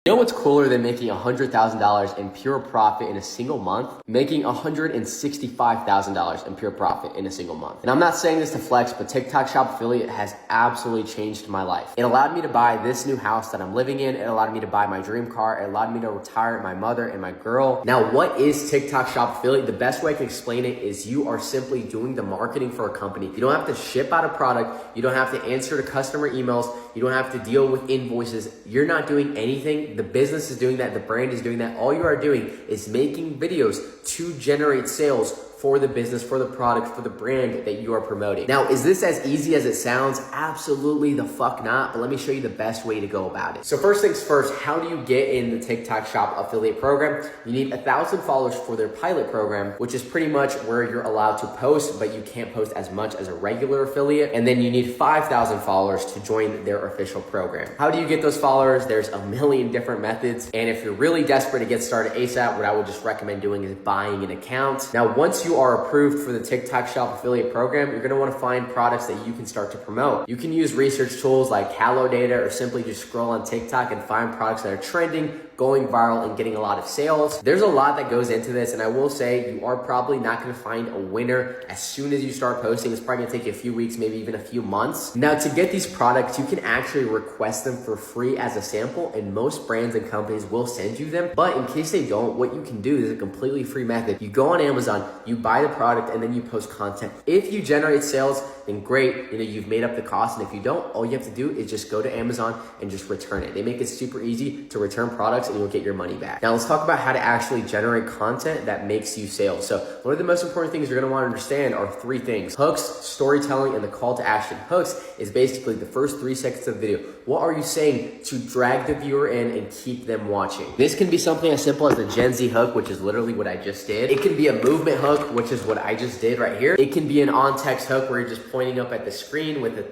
You know what's cooler than making $100,000 in pure profit in a single month? Making $165,000 in pure profit in a single month. And I'm not saying this to flex, but TikTok Shop Affiliate has absolutely changed my life. It allowed me to buy this new house that I'm living in. It allowed me to buy my dream car. It allowed me to retire my mother and my girl. Now, what is TikTok Shop Affiliate? The best way I can explain it is you are simply doing the marketing for a company. You don't have to ship out a product. You don't have to answer to customer emails. You don't have to deal with invoices. You're not doing anything. The business is doing that. The brand is doing that. All you are doing is making videos to generate sales for the business, for the product, for the brand that you are promoting. Now, is this as easy as it sounds? Absolutely the fuck not, but let me show you the best way to go about it. So first things first, how do you get in the TikTok Shop Affiliate program? You need 1,000 followers for their pilot program, which is pretty much where you're allowed to post, but you can't post as much as a regular affiliate. And then you need 5,000 followers to join their official program. How do you get those followers? There's a million different methods. And if you're really desperate to get started ASAP, what I would just recommend doing is buying an account. Now, once you are approved for the TikTok Shop Affiliate program, you're gonna wanna find products that you can start to promote. You can use research tools like Halo Data or simply just scroll on TikTok and find products that are trending, going viral, and getting a lot of sales. There's a lot that goes into this, and I will say you are probably not gonna find a winner as soon as you start posting. It's probably gonna take you a few weeks, maybe even a few months. Now, to get these products, you can actually request them for free as a sample, and most brands and companies will send you them. But in case they don't, what you can do is a completely free method. You go on Amazon, you buy the product, and then you post content. If you generate sales, then great, you've made up the cost. And if you don't, all you have to do is just go to Amazon and just return it. They make it super easy to return products and you'll get your money back. Now let's talk about how to actually generate content that makes you sales. So one of the most important things you're gonna wanna understand are three things: hooks, storytelling, and the call to action. Hooks is basically the first 3 seconds of the video. What are you saying to drag the viewer in and keep them watching? This can be something as simple as the Gen Z hook, which is literally what I just did. It can be a movement hook, which is what I just did right here. It can be an on-text hook where you're just pointing up at the screen with the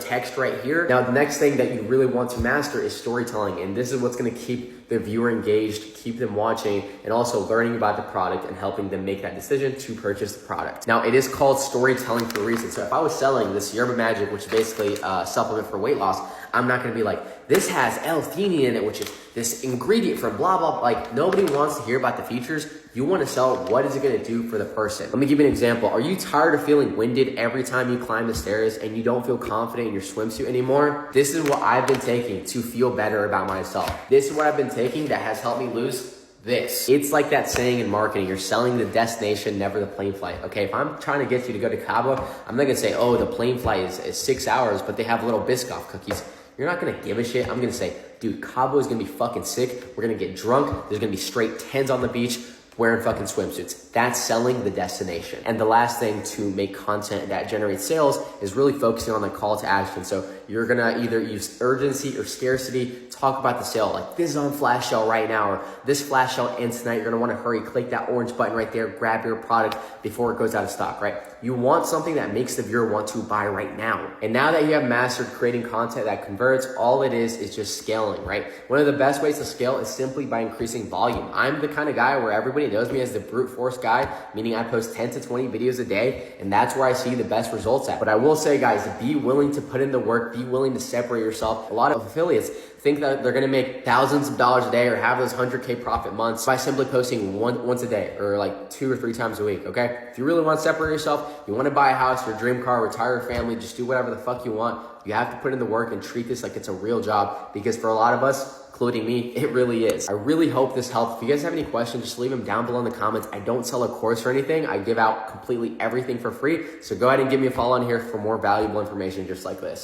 text right here. Now, the next thing that you really want to master is storytelling, and this is what's gonna keep the viewer engaged, keep them watching, and also learning about the product and helping them make that decision to purchase the product. Now, it is called storytelling for a reason. So if I was selling this Yerba Magic, which is basically a supplement for weight loss, I'm not gonna be like, this has L-theanine in it, which is this ingredient from blah, blah, blah. Like, nobody wants to hear about the features. You wanna sell what is it gonna do for the person. Let me give you an example. Are you tired of feeling winded every time you climb the stairs and you don't feel confident in your swimsuit anymore? This is what I've been taking to feel better about myself. This is what I've been taking that has helped me lose this. It's like that saying in marketing, you're selling the destination, never the plane flight. Okay, if I'm trying to get you to go to Cabo, I'm not gonna say, oh, the plane flight is 6 hours, but they have little Biscoff cookies. You're not gonna give a shit. I'm gonna say, dude, Cabo is gonna be fucking sick. We're gonna get drunk. There's gonna be straight 10s on the beach wearing fucking swimsuits. That's selling the destination. And the last thing to make content that generates sales is really focusing on the call to action. So you're gonna either use urgency or scarcity, talk about the sale, like this is on flash sale right now, or this flash sale ends tonight. You're gonna wanna hurry, click that orange button right there, grab your product before it goes out of stock, right? You want something that makes the viewer want to buy right now. And now that you have mastered creating content that converts, all it is just scaling, right? One of the best ways to scale is simply by increasing volume. I'm the kind of guy where everybody knows me as the brute force guy, meaning I post 10 to 20 videos a day, and that's where I see the best results at. But I will say, guys, be willing to put in the work, be willing to separate yourself. A lot of affiliates think that they're gonna make thousands of dollars a day or have those 100K profit months by simply posting once a day or like 2 or 3 times a week, okay? If you really want to separate yourself, you want to buy a house, your dream car, retire your family, just do whatever the fuck you want, you have to put in the work and treat this like it's a real job, because for a lot of us, including me, it really is. I really hope this helped. If you guys have any questions, just leave them down below in the comments. I don't sell a course or anything. I give out completely everything for free. So go ahead and give me a follow on here for more valuable information just like this.